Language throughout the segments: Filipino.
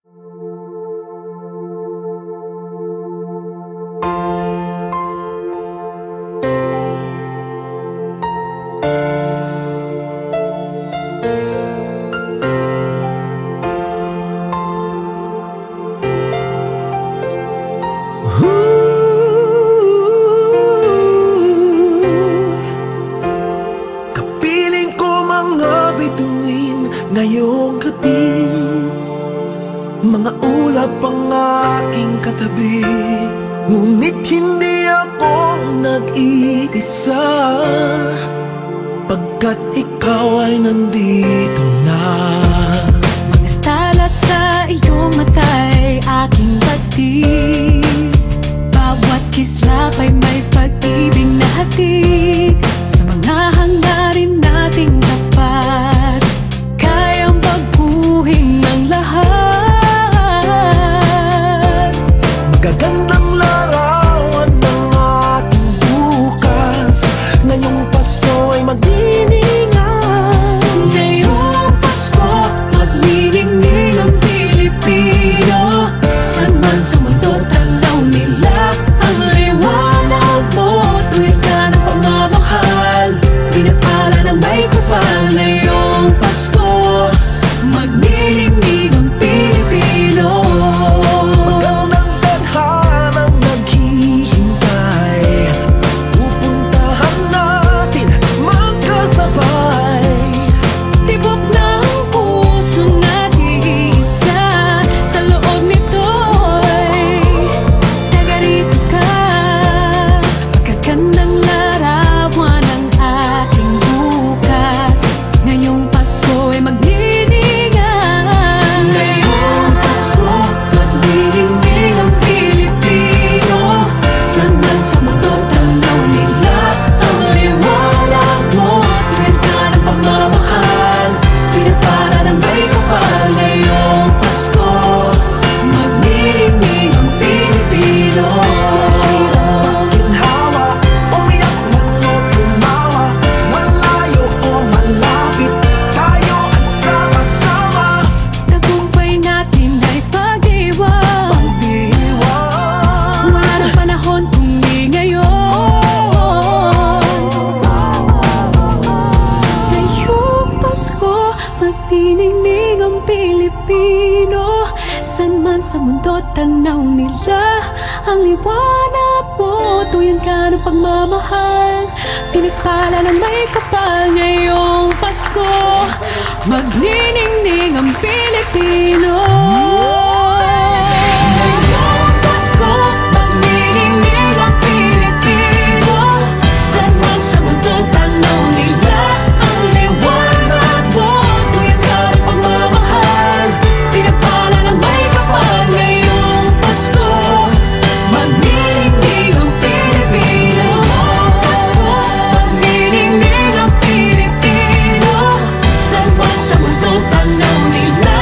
Kapiling ko mga bituin ngayong gabi, mga ulap ang aking katabi, ngunit hindi ako nag-iisa, pagkat ikaw ay nandito na. Mga tala sa iyong mata'y aking batid, bawat kislap ay may pag-ibig na hatid. Sa mga hangarin nating tapat, kayang baguhin ng lahat. Magagandang larawan ng ating bukas, ngayong Pasko ay magdiningan. Ngayong Pasko, magniningning ang Pilipino. San man sa mundo, tanaw nila ang liwanag mo. Tuwid ka ng pagmamahal, pinapala ng may kapal. Ngayong Pasko, magniningning ang Pilipino. Magandang tadhanang naghihintay, pupuntahan natin magkasabay. Tibok ng puso natin isa, sa loob nito'y taga-rito ka. Magagandang larawan ng ating bukas, ngayong Pasko ay magniningan. Ngayong Pasko, magniningning ang Pilipino. San man sa mundo, tanaw nila ang liwanag mo. Tuwid ka ng pagmamahal, pinapala ng may kapal. Ngayong Pasko, magniningning ang Pilipino. Ginhawa, umiyak man o tumawa, malayo o malapit, tayo ay sama-sama. Tagumpay natin ay pag-iwan, Pag-iwan, wala ng panahon kung di ngayon. Ngayong Pasko, magniningning ang Pilipino. San man sa mundo, tanaw nila ang liwanag mo. Tuyan ka ng pagmamahal, pinakala ng may kapal. Ngayong Pasko, magniningning ang Pilipino. Ngayong Pasko, magniningning ang Pilipino. San man sa mundo, tanaw nila ang liwanag mo. Tuyan ka ng pagmamahal, pinapala ng may kapal. Ngayong Pasko, magniningning ang Pilipino. Pasko, magniningning ang Pilipino. San man sa mundo, tanaw nila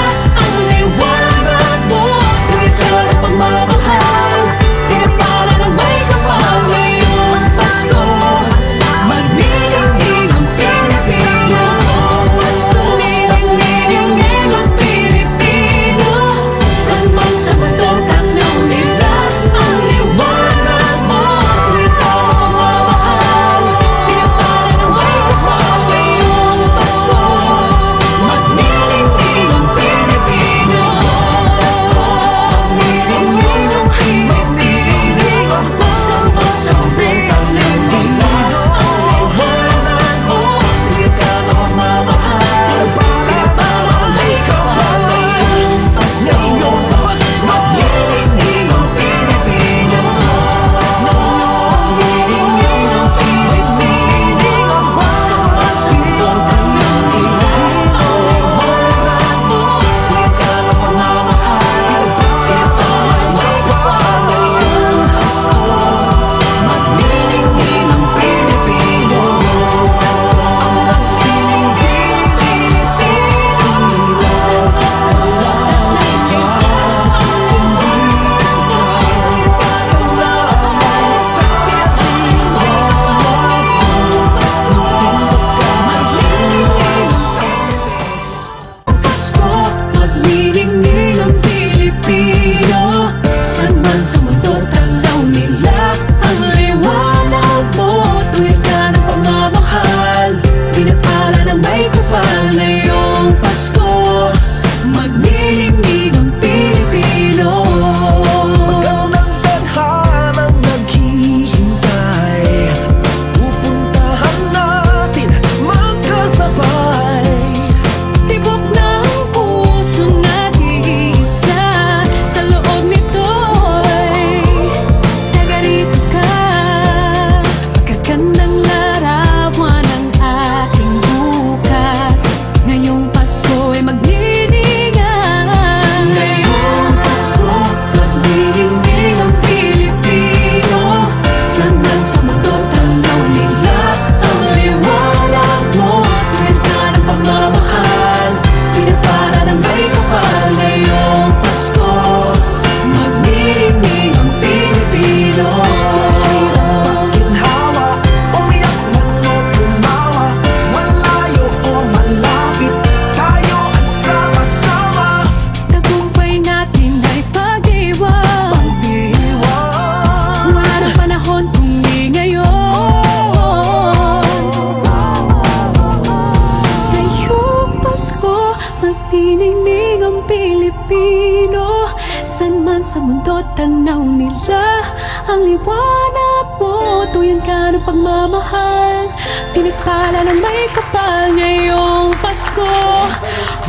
Nagniningning ang Pilipino. San man sa mundo tanaw nila ang liwanag mo. Tuyan ka ng pagmamahal, pinagpala ng may kapal ngayong Pasko.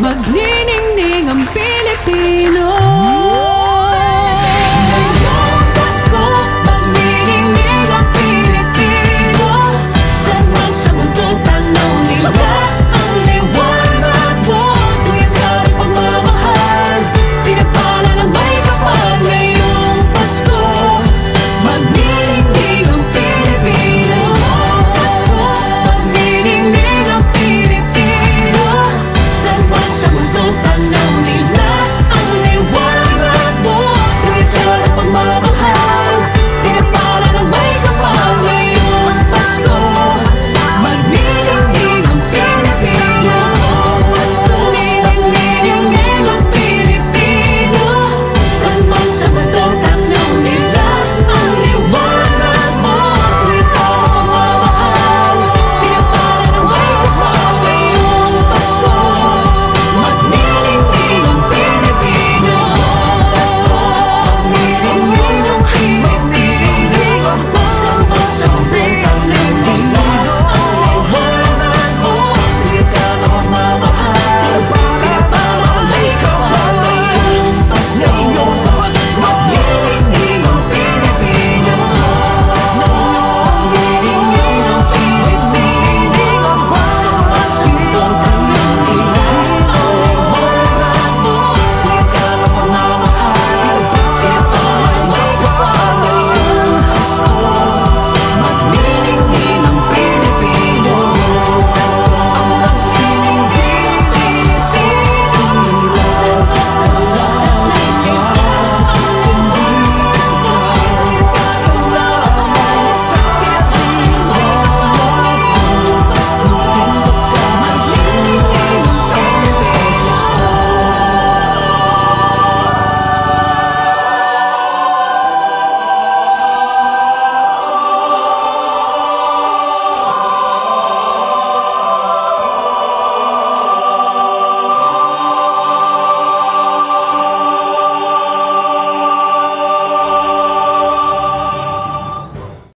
Magniningning